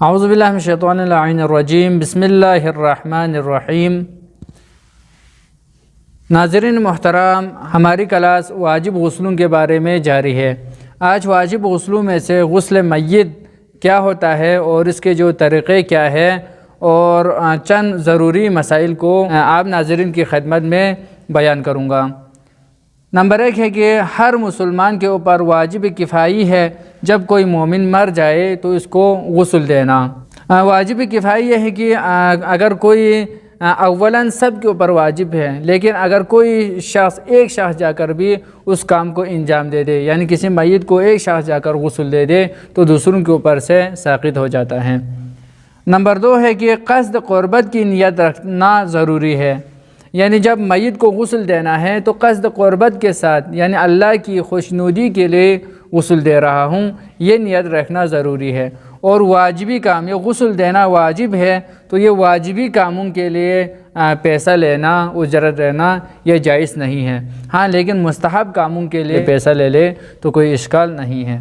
اعوذ باللہ من الشیطان اللعین الرجیم، بسم اللہ الرحمن الرحیم۔ ناظرین محترم، ہماری کلاس واجب غسلوں کے بارے میں جاری ہے۔ آج واجب غسلوں میں سے غسل میت کیا ہوتا ہے اور اس کے جو طریقے کیا ہے اور چند ضروری مسائل کو آپ ناظرین کی خدمت میں بیان کروں گا۔ نمبر 1 ہے کہ ہر مسلمان کے اوپر واجب کفائی ہے جب کوئی مومن مر جائے تو اس کو غسل دینا۔ واجب کفائی یہ ہے کہ اگر کوئی اولاً سب کے اوپر واجب ہے، لیکن اگر کوئی ایک شخص جا کر بھی اس کام کو انجام دے دے، یعنی کسی میت کو ایک شخص جا کر غسل دے دے تو دوسروں کے اوپر سے ساقط ہو جاتا ہے۔ نمبر 2 ہے کہ قصد قربت کی نیت رکھنا ضروری ہے، یعنی جب میت کو غسل دینا ہے تو قصد قربت کے ساتھ، یعنی اللہ کی خوشنودی کے لیے غسل دے رہا ہوں، یہ نیت رکھنا ضروری ہے۔ اور واجبی کام، یہ غسل دینا واجب ہے تو یہ واجبی کاموں کے لیے پیسہ لینا، اجرت لینا یہ جائز نہیں ہے۔ ہاں لیکن مستحب کاموں کے لیے پیسہ لے لے تو کوئی اشکال نہیں ہے۔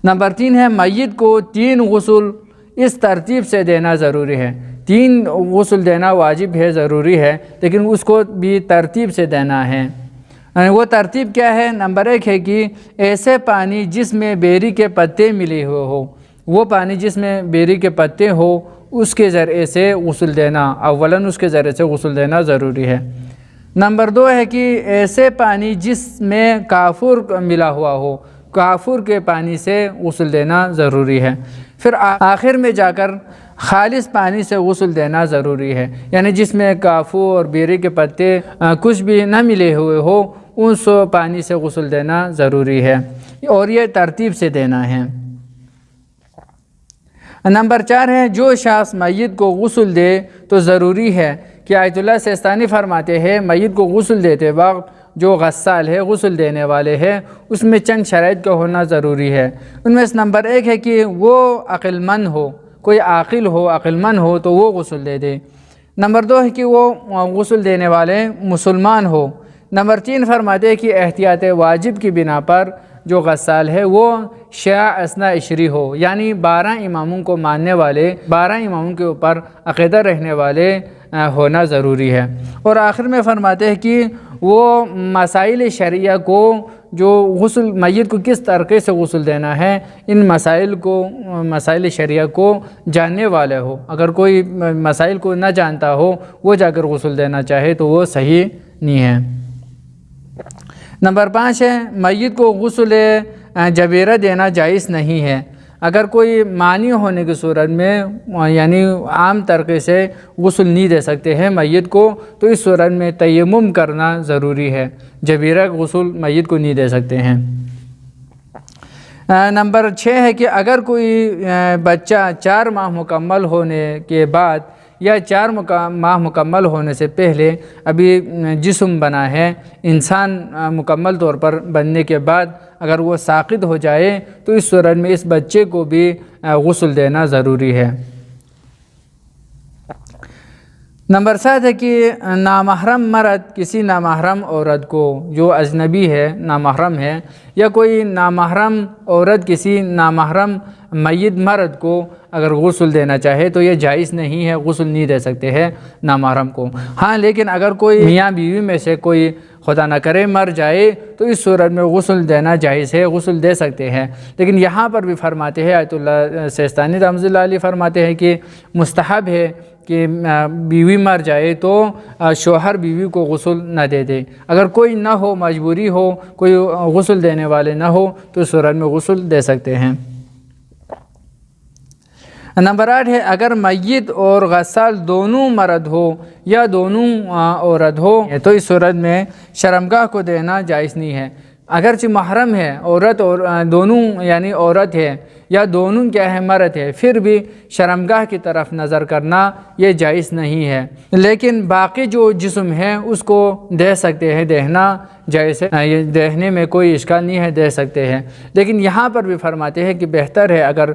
نمبر 3 ہے میت کو 3 غسل اس ترتیب سے دینا ضروری ہے۔ 3 غسل دینا واجب ہے، ضروری ہے، لیکن اس کو بھی ترتیب سے دینا ہے۔ وہ ترتیب کیا ہے؟ نمبر 1 ہے کہ ایسے پانی جس میں بیری کے پتے ملے ہوئے ہو، وہ پانی جس میں بیری کے پتے ہو اس کے ذریعے سے غسل دینا، اولاً اس کے ذریعے سے غسل دینا ضروری ہے۔ نمبر 2 ہے کہ ایسے پانی جس میں کافور ملا ہوا ہو، کافور کے پانی سے غسل دینا ضروری ہے۔ پھر آخر میں جا کر خالص پانی سے غسل دینا ضروری ہے، یعنی جس میں کافور اور بیری کے پتے کچھ بھی نہ ملے ہوئے ہو اس پانی سے غسل دینا ضروری ہے، اور یہ ترتیب سے دینا ہے۔ نمبر 4 ہے جو شخص میت کو غسل دے تو ضروری ہے کہ آیت اللہ سیستانی فرماتے ہیں میت کو غسل دیتے وقت جو غسال ہے، غسل دینے والے ہیں، اس میں چند شرائط کا ہونا ضروری ہے۔ ان میں سے نمبر 1 ہے کہ وہ عقل مند ہو، کوئی عاقل ہو، عقل مند ہو تو وہ غسل دے دے۔ نمبر 2 ہے کہ وہ غسل دینے والے مسلمان ہو۔ نمبر 3 فرماتے ہیں کہ احتیاط واجب کی بنا پر جو غسال ہے وہ شیعہ اثنا عشری ہو، یعنی 12 اماموں کو ماننے والے، 12 اماموں کے اوپر عقیدہ رہنے والے ہونا ضروری ہے۔ اور آخر میں فرماتے ہیں کہ وہ مسائل شرعیہ کو، جو غسل میت کو کس طریقے سے غسل دینا ہے، ان مسائل شرعیہ کو جاننے والے ہو۔ اگر کوئی مسائل کو نہ جانتا ہو وہ جا کر غسل دینا چاہے تو وہ صحیح نہیں ہے۔ نمبر 5 ہے میت کو غسل جبیرہ دینا جائز نہیں ہے۔ اگر کوئی مانی ہونے کی صورت میں، یعنی عام طریقے سے غسل نہیں دے سکتے ہیں میت کو، تو اس صورت میں تیمم کرنا ضروری ہے، جبیرہ غسل میت کو نہیں دے سکتے ہیں۔ نمبر 6 ہے کہ اگر کوئی بچہ 4 ماہ مکمل ہونے کے بعد یا 4 ماہ مکمل ہونے سے پہلے ابھی جسم بنا ہے، انسان مکمل طور پر بننے کے بعد اگر وہ ساقط ہو جائے تو اس صورت میں اس بچے کو بھی غسل دینا ضروری ہے۔ نمبر 7 ہے کہ نامحرم مرد کسی نامحرم عورت کو، جو اجنبی ہے، نامحرم ہے، یا کوئی نامحرم عورت کسی نامحرم میت مرد کو اگر غسل دینا چاہے تو یہ جائز نہیں ہے، غسل نہیں دے سکتے ہیں نامحرم کو۔ ہاں لیکن اگر کوئی میاں بیوی میں سے کوئی خدا نہ کرے مر جائے تو اس صورت میں غسل دینا جائز ہے، غسل دے سکتے ہیں۔ لیکن یہاں پر بھی فرماتے ہیں، آیت اللہ سیستانی رحمۃ اللہ علیہ فرماتے ہیں کہ مستحب ہے کہ بیوی مر جائے تو شوہر بیوی کو غسل نہ دے دے۔ اگر کوئی نہ ہو، مجبوری ہو، کوئی غسل دینے والے نہ ہو تو اس صورت میں غسل دے سکتے ہیں۔ نمبر 8 ہے اگر میت اور غسال دونوں مرد ہو یا دونوں عورت ہو تو اس صورت میں شرمگاہ کو دینا جائز نہیں ہے۔ اگرچہ محرم ہے، عورت اور دونوں، یعنی عورت ہے یا دونوں کیا ہے، مرد ہے، پھر بھی شرمگاہ کی طرف نظر کرنا یہ جائز نہیں ہے، لیکن باقی جو جسم ہے اس کو دے سکتے ہیں، دینا جائز ہے، یہ دیکھنے میں کوئی اشکال نہیں ہے، دے سکتے ہیں۔ لیکن یہاں پر بھی فرماتے ہیں کہ بہتر ہے اگر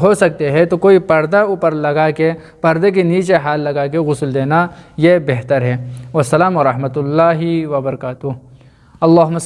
ہو سکتے ہیں تو کوئی پردہ اوپر لگا کے، پردے کے نیچے ہاتھ لگا کے غسل دینا یہ بہتر ہے۔ والسلام ورحمۃ اللہ وبرکاتہ۔ اللہم